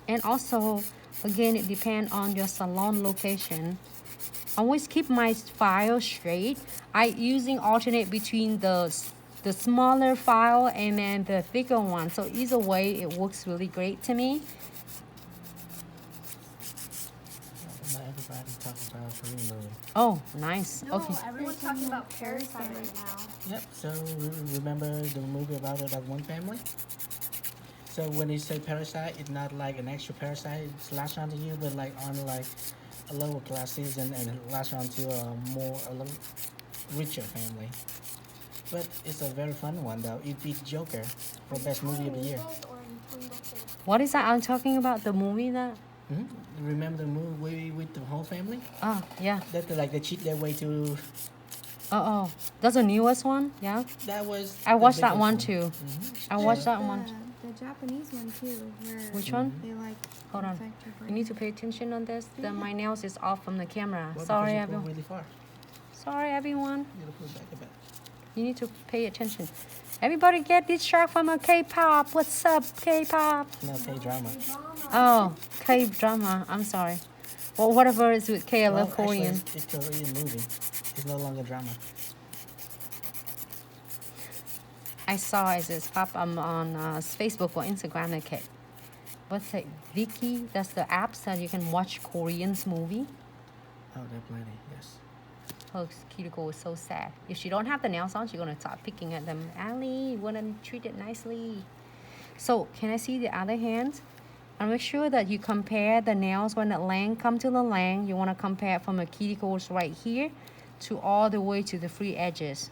And also, again, it depends on your salon location. Always keep my file straight. I using alternate between the smaller file and then the thicker one. So either way, it works really great to me. Not everybody talking about Korean movie. Oh, nice. No, Okay. everyone's talking about Parasite right now. Yep. So remember the movie about that one family? So when they say parasite, it's not like an extra parasite it's latched onto you, but like on like a lower classes and latch onto a little richer family. But it's a very fun one though. It beat Joker for best movie of the year. What is that I'm talking about? The movie that? Remember the movie with the whole family? Oh, yeah. That like they cheat their way to. Oh. That's the newest one? Yeah. That was. I the watched that biggest one too. I watched that one. The Japanese one too. Where Which one? They like. Hold on. infect your You brain. need to pay attention on this. My nails is off from the camera. Well, Sorry, because you everyone. pulled really far. Sorry, everyone. You gotta pull it back a bit. You need to pay attention. Everybody get distracted from a K-pop. What's up, K-pop? No, K-drama. Oh, K-drama. I'm sorry. Well, whatever is with K, I love Actually, Korean. it's Korean movie. It's no longer drama. I saw it says pop on Facebook or Instagram. Okay. What's it? Viki? That's the apps that you can watch Korean's movie. Oh, they're plenty. Yes. Her cuticle is so sad. If she don't have the nails on, she's gonna start picking at them. Ali, you wanna treat it nicely. So can I see the other hand? And make sure that you compare the nails when the length come to the length. You wanna compare from the cuticles right here to all the way to the free edges.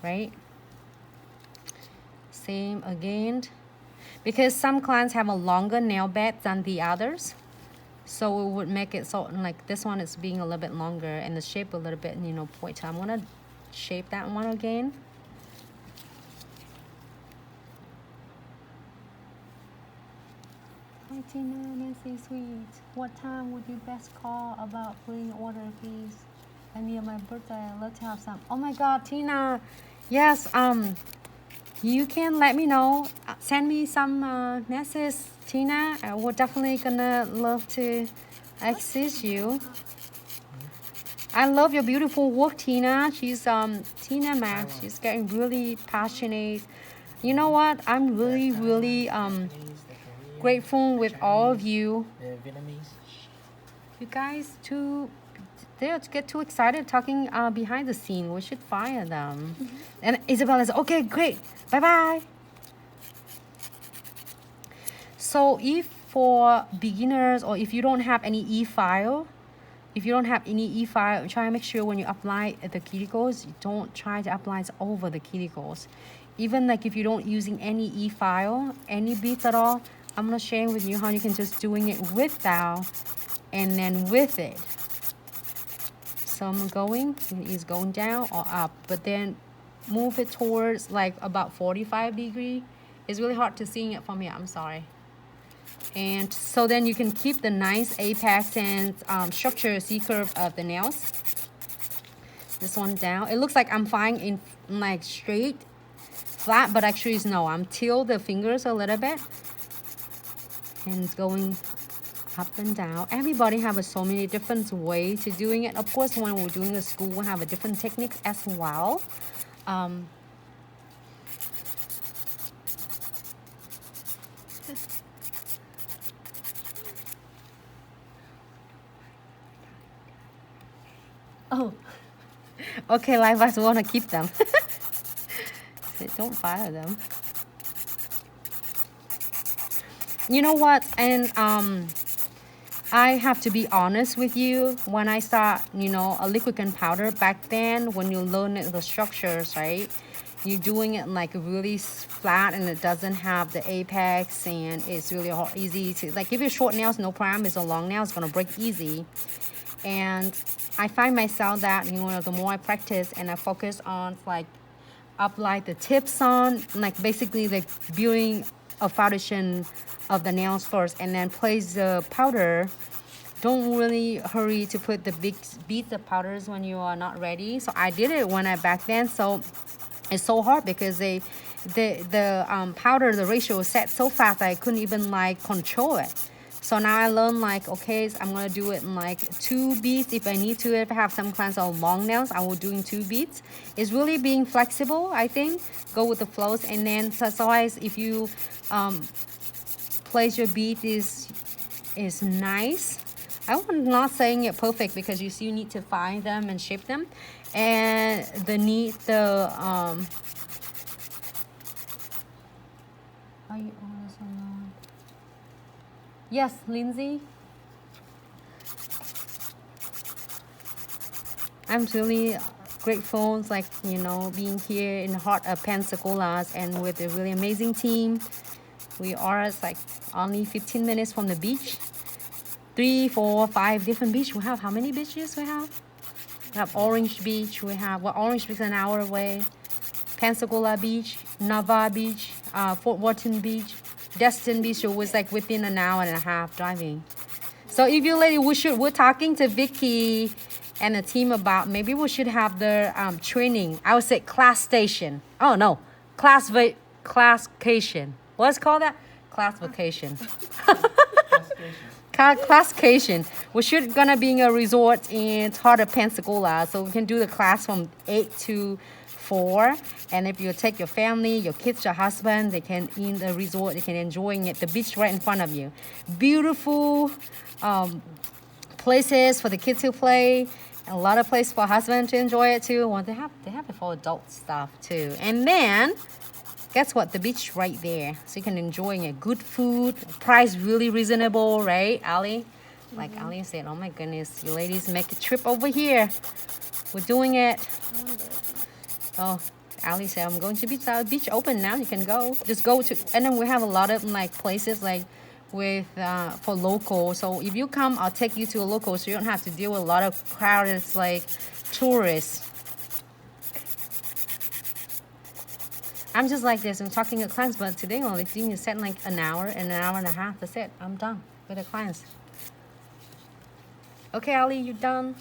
Right? Same again. Because some clients have a longer nail bed than the others. So it would make it so like this one is being a little bit longer and the shape a little bit, point. I'm gonna shape that one again. Hi Tina, Nancy Sweet. What time would you best call about putting order, please? I need my birthday. I'd love to have some. Oh my God, Tina. Yes. You can let me know. Send me some message, Tina. We're definitely gonna love to assist you. I love your beautiful work, Tina. She's Tina Max. She's getting really passionate. You know what? I'm really grateful with all of you. The Vietnamese. You guys they get too excited talking behind the scene. We should fire them. And Isabella's okay, great. Bye-bye. So if for beginners or if you don't have any e-file, try to make sure when you apply the cuticles, you don't try to apply it over the cuticles. Even like if you don't using any e-file, any beads at all, I'm gonna share with you how you can just doing it without and then with it. So I'm going down or up, but then move it towards like about 45 degree. It's really hard to see it from here. I'm sorry. And so then you can keep the nice apex and structure C-curve of the nails. This one down. It looks like I'm flying in like straight, flat, but actually it's no. I'm tilt the fingers a little bit and it's going up and down. Everybody have so many different ways to doing it. Of course, when we're doing a school, we have a different techniques as well. Oh, okay, like us want to keep them. Don't fire them. You know what? And I have to be honest with you. When I start, a liquid and powder back then, when you learn the structures, right? You're doing it like really flat and it doesn't have the apex and it's really easy to, like if you're short nails, no problem. It's a long nail, it's gonna break easy. And I find myself that, the more I practice and I focus on like apply the tips on, like basically like building a foundation of the nails first and then place the powder. Don't really hurry to put the big beads of powders when you are not ready. So I did it when I back then. So it's so hard because the powder, the ratio is set so fast that I couldn't even like control it. So now I learned like, okay, so I'm gonna do it in like 2 beats if I need to. If I have some kinds of long nails, I will do in 2 beats. It's really being flexible, I think. Go with the flows, and then otherwise if you place your beat is nice. I'm not saying it perfect because you still need to find them and shape them, and are you on this one? Yes, Lindsay. I'm really grateful, like, you know, being here in the heart of Pensacola's and with a really amazing team. We are like only 15 minutes from the beach. 3, 4, 5 different beaches. We have how many beaches we have? We have Orange Beach. We have, well, Orange Beach is an hour away. Pensacola Beach, Nava Beach, Fort Worth Beach, Destin Beach, was like within an hour and a half driving. So if you lady, we're talking to Vicky and the team about maybe we should have the training. I would say class station. Oh no, classification. What's called that? Classification. Classification. We should gonna be in a resort in heart of Pensacola, so we can do the class from 8 to 4. And if you take your family, your kids, your husband, they can in the resort, they can enjoying it. The beach right in front of you. Beautiful places for the kids to play. And a lot of places for husband to enjoy it too. Well, they have it for adult stuff too. And then guess what? The beach right there. So you can enjoy it. Good food. Price really reasonable, right, Ali? Like Ali said, oh my goodness, you ladies make a trip over here. We're doing it. Oh, Ali said, I'm going to beach open now. You can go. Just go to, and then we have a lot of like places like with for local. So if you come, I'll take you to a local, so you don't have to deal with a lot of crowded like tourists. I'm just like this. I'm talking to clients, but today only thing is set like an hour and a half. That's it. I'm done with the clients. Okay, Ali, you done?